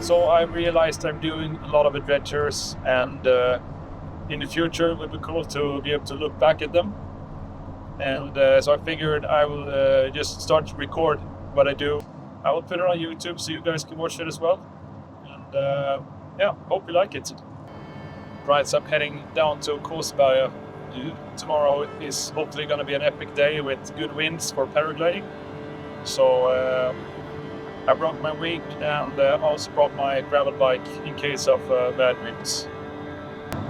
So I realized I'm doing a lot of adventures, and in the future it would be cool to be able to look back at them. And so I figured I will just start to record what I do. I will put it on YouTube so you guys can watch it as well. And yeah, hope you like it. Right, so I'm heading down to Kåsberga. Tomorrow is hopefully going to be an epic day with good winds for paragliding. So I brought my wing and also brought my gravel bike in case of bad winds.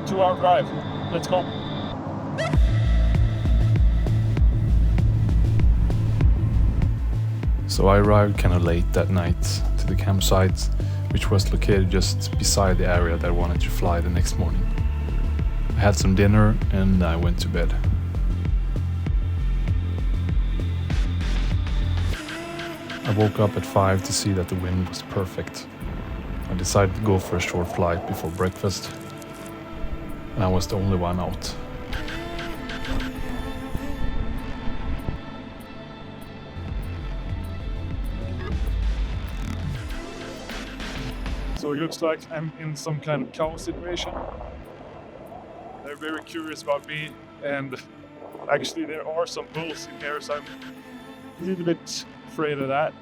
2-hour drive. Let's go. So I arrived kind of late that night to the campsite, which was located just beside the area that I wanted to fly the next morning. I had some dinner and I went to bed. I woke up at 5 to see that the wind was perfect. I decided to go for a short flight before breakfast, and I was the only one out. So it looks like I'm in some kind of chaos situation. They're very curious about me, and actually there are some bulls in here, so I'm a little bit afraid of that.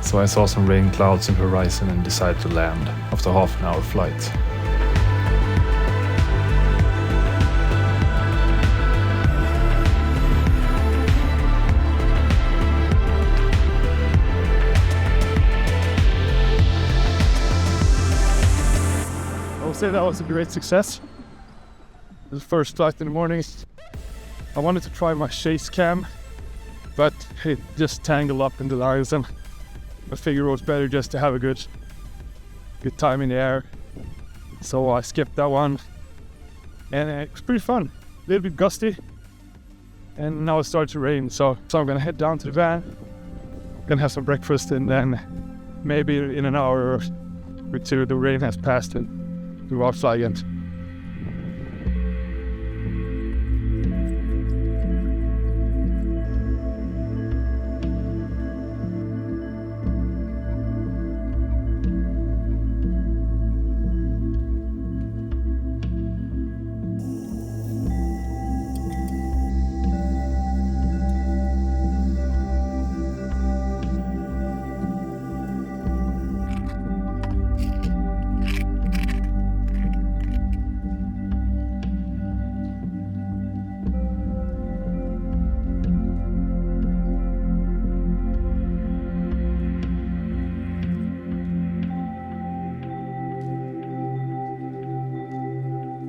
So I saw some rain clouds in the horizon and decided to land after half an hour flight. I will say that was a great success. The first flight in the morning. I wanted to try my chase cam, but it just tangled up in the lines, and I figured it was better just to have a good time in the air. So I skipped that one, and it was pretty fun. A little bit gusty, and now it started to rain. So I'm gonna head down to the van, gonna have some breakfast, and then maybe in an hour or two the rain has passed and we'll fly again.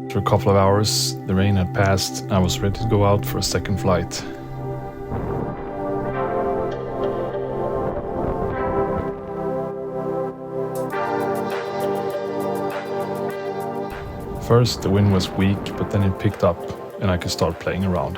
After a couple of hours, the rain had passed and I was ready to go out for a second flight. First, the wind was weak, but then it picked up and I could start playing around.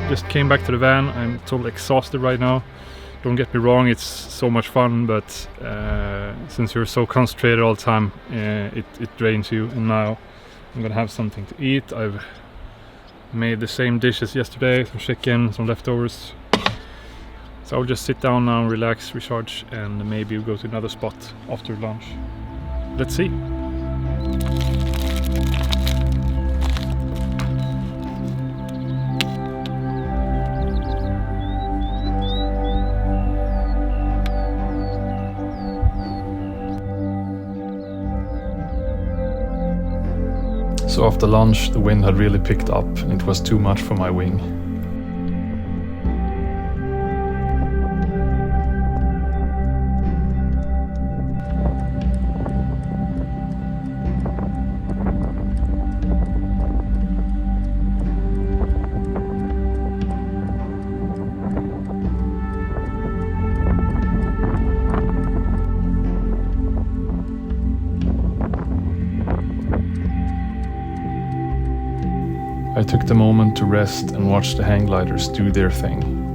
just came back to the van. I'm totally exhausted right now. Don't get me wrong, it's so much fun, but since you're so concentrated all the time, it drains you. And now I'm gonna have something to eat. I've made the same dishes yesterday, some chicken, some leftovers. So I'll just sit down now, relax, recharge, and maybe we'll go to another spot after lunch. Let's see. So after lunch, the wind had really picked up and it was too much for my wing. I took the moment to rest and watch the hang gliders do their thing.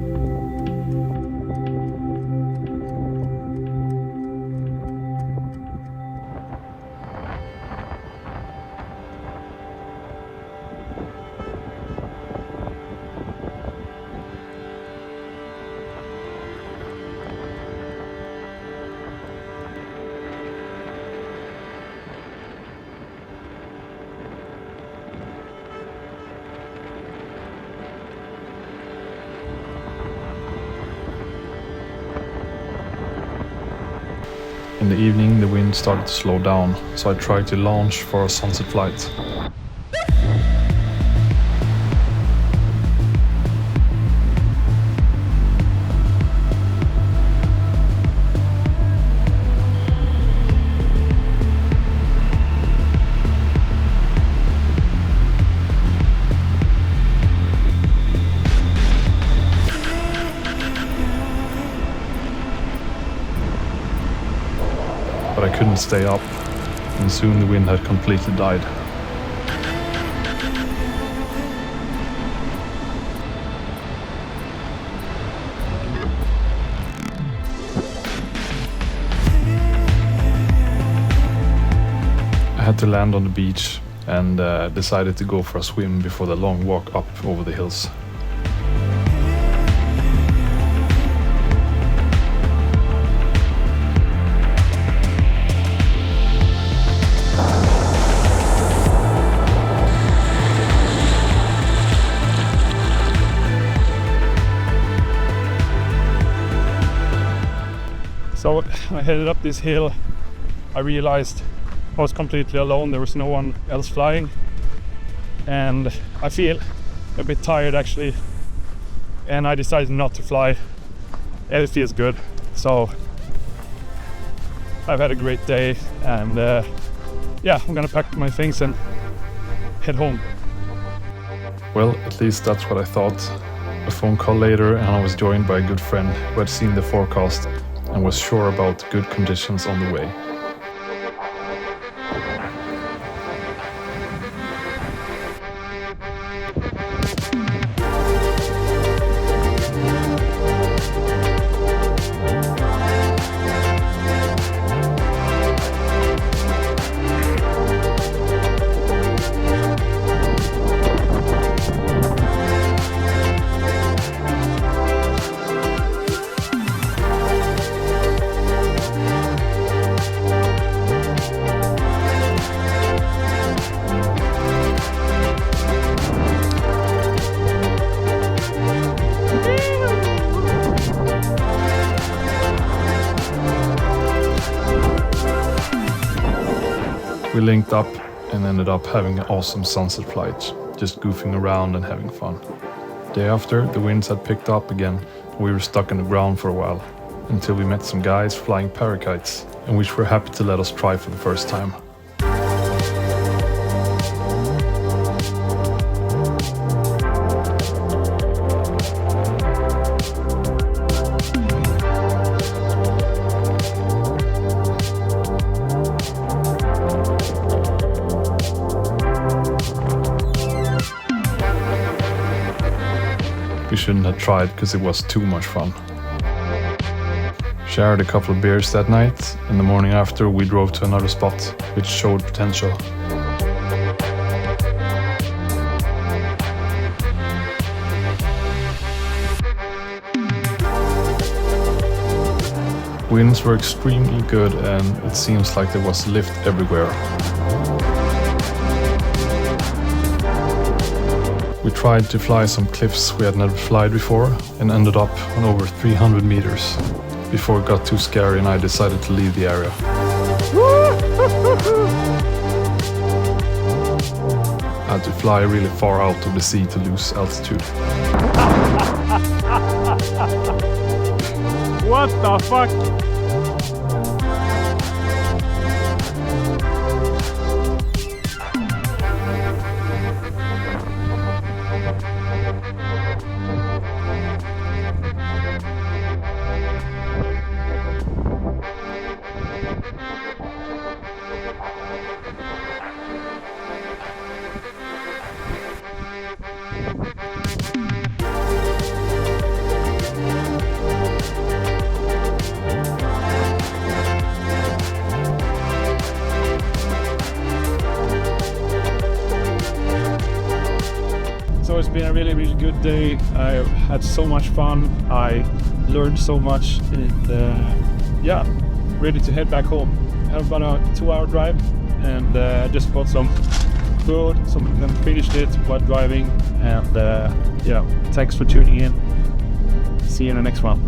In the evening, the wind started to slow down, so I tried to launch for a sunset flight. But I couldn't stay up, and soon the wind had completely died. I had to land on the beach and decided to go for a swim before the long walk up over the hills. So I headed up this hill. I realized I was completely alone. There was no one else flying, and I feel a bit tired actually, and I decided not to fly, and it feels good. So I've had a great day, and yeah, I'm gonna pack my things and head home. Well, at least that's what I thought. A phone call later and I was joined by a good friend who had seen the forecast and was sure about good conditions on the way. We linked up and ended up having an awesome sunset flight, just goofing around and having fun. Day after, the winds had picked up again, and we were stuck on the ground for a while, until we met some guys flying parakites, and which were happy to let us try for the first time. we shouldn't have tried because it was too much fun. Shared a couple of beers that night, and the morning after we drove to another spot which showed potential. Winds were extremely good and it seems like there was lift everywhere. We tried to fly some cliffs we had never flied before and ended up on over 300 meters before it got too scary and I decided to leave the area. I had to fly really far out of the sea to lose altitude. What the fuck? So it's been a really good day. I had so much fun. I learned so much, and yeah, ready to head back home. I have about a 2-hour drive, and just bought some food, then finished it while driving. And yeah, thanks for tuning in. See you in the next one.